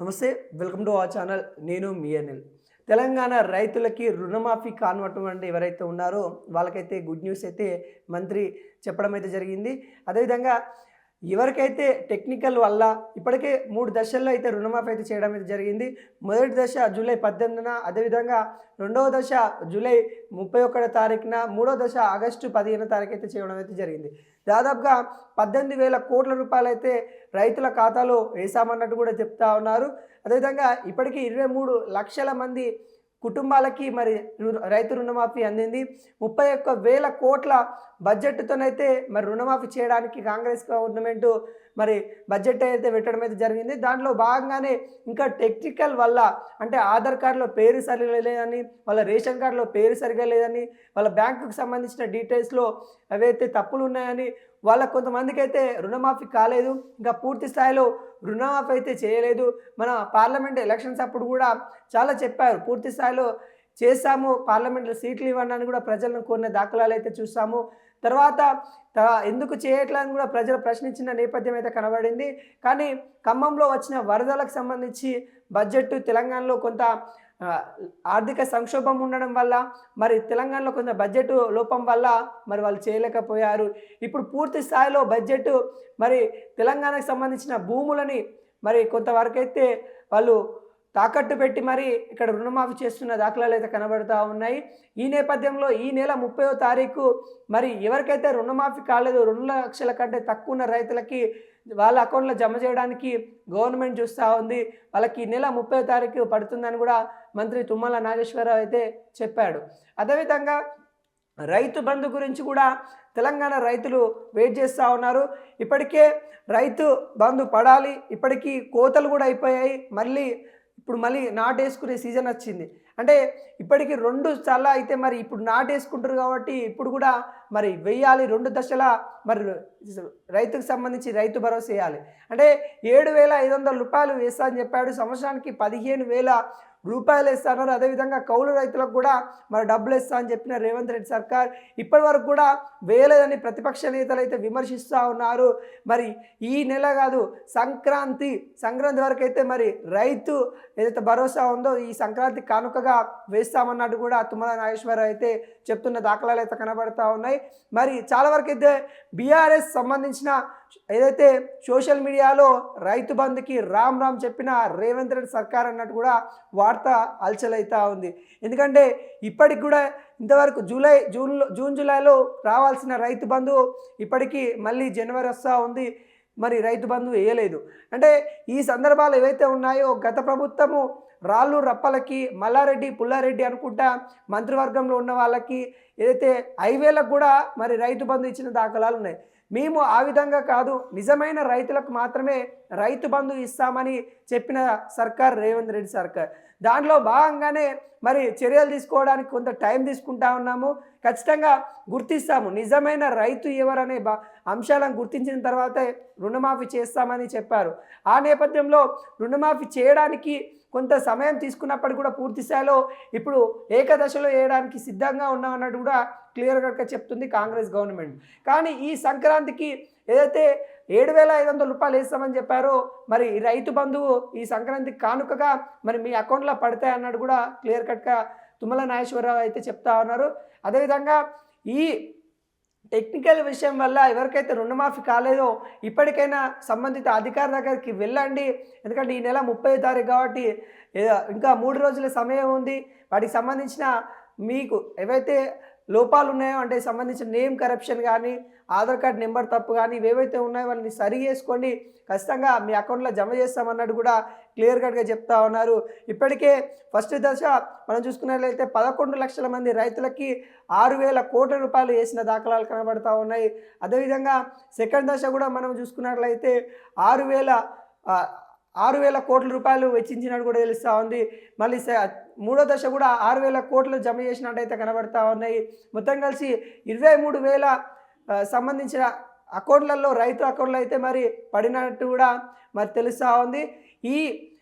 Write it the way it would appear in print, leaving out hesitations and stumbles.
నమస్తే, welcome to our channel. నేను మీ అనిల్. తెలంగాణ రైతులకి రుణమాఫీ కానివ్వండి ఎవరైతే ఉన్నారో వాళ్ళకైతే గుడ్ న్యూస్ అయితే మంత్రి చెప్పడం అయితే జరిగింది. అదేవిధంగా ఎవరికైతే టెక్నికల్ వల్ల ఇప్పటికే 3 దశల్లో అయితే రుణమాఫీ అయితే చేయడం అయితే జరిగింది. మొదటి దశ జూలై 18న, అదేవిధంగా రెండవ దశ జూలై 31 తారీఖున, మూడో దశ ఆగస్టు 15 తారీఖు అయితే చేయడం అయితే జరిగింది. దాదాపుగా 18,000 కోట్ల రూపాయలు అయితే రైతుల ఖాతాలో వేసామన్నట్టు కూడా చెప్తా ఉన్నారు. అదేవిధంగా ఇప్పటికీ 23 లక్షల మంది కుటుంబాలకి మరి రైతు రుణమాఫీ అందింది. 31,000 కోట్ల బడ్జెట్తోనైతే మరి రుణమాఫీ చేయడానికి కాంగ్రెస్ గవర్నమెంట్ మరి బడ్జెట్ అయితే పెట్టడం అయితే జరిగింది. దాంట్లో భాగంగానే ఇంకా టెక్నికల్ వల్ల అంటే ఆధార్ కార్డులో పేరు సరిగా లేదని, వాళ్ళ రేషన్ కార్డులో పేరు సరిగా లేదని, వాళ్ళ బ్యాంకుకు సంబంధించిన డీటెయిల్స్లో అవైతే తప్పులు ఉన్నాయని, వాళ్ళ కొంతమందికి అయితే రుణమాఫీ కాలేదు, ఇంకా పూర్తి స్థాయిలో రుణమాఫీ అయితే చేయలేదు. మన పార్లమెంట్ ఎలక్షన్స్ అప్పుడు కూడా చాలా చెప్పారు, పూర్తి స్థాయిలో చేస్తాము, పార్లమెంట్లో సీట్లు ఇవ్వండి అని కూడా ప్రజలను కోరిన దాఖలాలు అయితే చూసాము. తర్వాత ఎందుకు చేయట్లేదని కూడా ప్రజలు ప్రశ్నించిన నేపథ్యం అయితే కనబడింది. కానీ ఖమ్మంలో వచ్చిన వరదలకు సంబంధించి బడ్జెట్ తెలంగాణలో కొంత ఆర్థిక సంక్షోభం ఉండడం వల్ల మరి తెలంగాణలో కొంత బడ్జెట్ లోపం వల్ల మరి వాళ్ళు చేయలేకపోయారు. ఇప్పుడు పూర్తి స్థాయిలో బడ్జెట్ మరి తెలంగాణకు సంబంధించిన భూములని మరి కొంతవరకు అయితే వాళ్ళు తాకట్టు పెట్టి మరి ఇక్కడ రుణమాఫీ చేస్తున్న దాఖలాలు అయితే కనబడుతూ ఉన్నాయి. ఈ నేపథ్యంలో ఈ నెల 30వ తారీఖు మరి ఎవరికైతే రుణమాఫీ కాలేదు, 2 లక్షల కంటే తక్కువ ఉన్న రైతులకి వాళ్ళ అకౌంట్లో జమ చేయడానికి గవర్నమెంట్ చూస్తూ ఉంది. వాళ్ళకి ఈ నెల 30వ తారీఖు పడుతుందని కూడా మంత్రి తుమ్మల నాగేశ్వరరావు అయితే చెప్పాడు. అదేవిధంగా రైతు బంధు గురించి కూడా తెలంగాణ రైతులు వెయిట్ చేస్తూ ఉన్నారు. ఇప్పటికే రైతు బంధు పడాలి, ఇప్పటికీ కోతలు కూడా అయిపోయాయి, ఇప్పుడు మళ్ళీ నాటేసుకునే సీజన్ వచ్చింది. అంటే ఇప్పటికీ 2 సార్లు అయితే మరి ఇప్పుడు నాటేసుకుంటారు కాబట్టి ఇప్పుడు కూడా మరి వెయ్యాలి, 2 దశల మరి రైతుకు సంబంధించి రైతు భరోసా వేయాలి. అంటే 7,500 రూపాయలు వేస్తా అని చెప్పాడు. సంవత్సరానికి 15,000 రూపాయలు వేస్తున్నారు. అదేవిధంగా కౌలు రైతులకు కూడా మరి డబ్బులు ఇస్తా అని చెప్పిన రేవంత్ రెడ్డి సర్కార్ ఇప్పటి వరకు కూడా వేయలేదని ప్రతిపక్ష నేతలు అయితే విమర్శిస్తూ ఉన్నారు. మరి ఈ నెల కాదు, సంక్రాంతి వరకు అయితే మరి రైతు ఏదైతే భరోసా ఉందో ఈ సంక్రాంతి కానుకగా వేస్తామన్నట్టు కూడా తుమ్మల నాగేశ్వరరావు అయితే చెప్తున్న దాఖలాలు అయితే కనబడుతూ ఉన్నాయి. మరి చాలా వరకు అయితే బీఆర్ఎస్ సంబంధించిన ఏదైతే సోషల్ మీడియాలో రైతు బంధుకి రామ్ చెప్పిన రేవంత్ రెడ్డి సర్కార్ అన్నట్టు కూడా వార్త అలచలవుతూ ఉంది. ఎందుకంటే ఇప్పటికి కూడా ఇంతవరకు జూన్ జూలైలో రావాల్సిన రైతు బంధు ఇప్పటికీ మళ్ళీ జనవరి వస్తూ ఉంది, మరి రైతు బంధు వేయలేదు. అంటే ఈ సందర్భాలు ఏవైతే ఉన్నాయో గత ప్రభుత్వము రాళ్ళు రప్పలకి మల్లారెడ్డి పుల్లారెడ్డి అనుకుంటా మంత్రివర్గంలో ఉన్న వాళ్ళకి ఏదైతే 5,000లకు కూడా మరి రైతు బంధు ఇచ్చిన దాఖలాలు ఉన్నాయి. మేము ఆ విధంగా కాదు, నిజమైన రైతులకు మాత్రమే రైతు బంధు ఇస్తామని చెప్పిన సర్కార్ రేవంత్ రెడ్డి సర్కార్. దాంట్లో భాగంగానే మరి చర్యలు తీసుకోవడానికి కొంత టైం తీసుకుంటా ఉన్నాము. ఖచ్చితంగా గుర్తిస్తాము, నిజమైన రైతు ఎవరనే అంశాలను గుర్తించిన తర్వాతే రుణమాఫీ చేస్తామని చెప్పారు. ఆ నేపథ్యంలో రుణమాఫీ చేయడానికి కొంత సమయం తీసుకున్నప్పటికీ కూడా పూర్తి స్థాయిలో ఇప్పుడు ఏకదశలో వేయడానికి సిద్ధంగా ఉన్నామన్నట్టు కూడా క్లియర్గా చెప్తుంది కాంగ్రెస్ గవర్నమెంట్. కానీ ఈ సంక్రాంతికి ఏదైతే 7,500 రూపాయలు వేస్తామని చెప్పారో మరి రైతు బంధువు ఈ సంక్రాంతికి కానుకగా మరి మీ అకౌంట్లో పడతాయి అన్నట్టు కూడా క్లియర్ కట్గా తుమ్మల నాగేశ్వరరావు అయితే చెప్తా ఉన్నారు. అదేవిధంగా ఈ టెక్నికల్ విషయం వల్ల ఎవరికైతే రుణమాఫీ కాలేదో ఇప్పటికైనా సంబంధిత అధికారి దగ్గరికి వెళ్ళండి. ఎందుకంటే ఈ నెల 30వ తారీఖు కాబట్టి ఇంకా 3 రోజుల సమయం ఉంది. వాటికి సంబంధించిన మీకు ఏవైతే లోపాలు ఉన్నాయో అంటే సంబంధించిన నేమ్ కరప్షన్ కానీ, ఆధార్ కార్డ్ నెంబర్ తప్పు కానీ ఏవైతే ఉన్నాయో వాళ్ళని సరి చేసుకోండి, ఖచ్చితంగా మీ అకౌంట్లో జమ చేస్తామన్నట్టు కూడా క్లియర్ కట్గా చెప్తా ఉన్నారు. ఇప్పటికే ఫస్ట్ దశ మనం చూసుకున్నట్లయితే 11 లక్షల మంది రైతులకి 6,000 కోట్ల రూపాయలు వేసిన దాఖలాలు కనబడుతూ ఉన్నాయి. అదేవిధంగా సెకండ్ దశ కూడా మనం చూసుకున్నట్లయితే 6,000 కోట్ల రూపాయలు వెచ్చించినట్టు కూడా తెలుస్తూ ఉంది. మళ్ళీ మూడో దశ కూడా 6,000 కోట్లు జమ చేసినట్టయితే కనబడుతూ ఉన్నాయి. మొత్తం కలిసి 23,000 సంబంధించిన అకౌంట్లలో రైతు అకౌంట్లో అయితే మరి పడినట్టు కూడా మరి తెలుస్తూ ఉంది. ఈ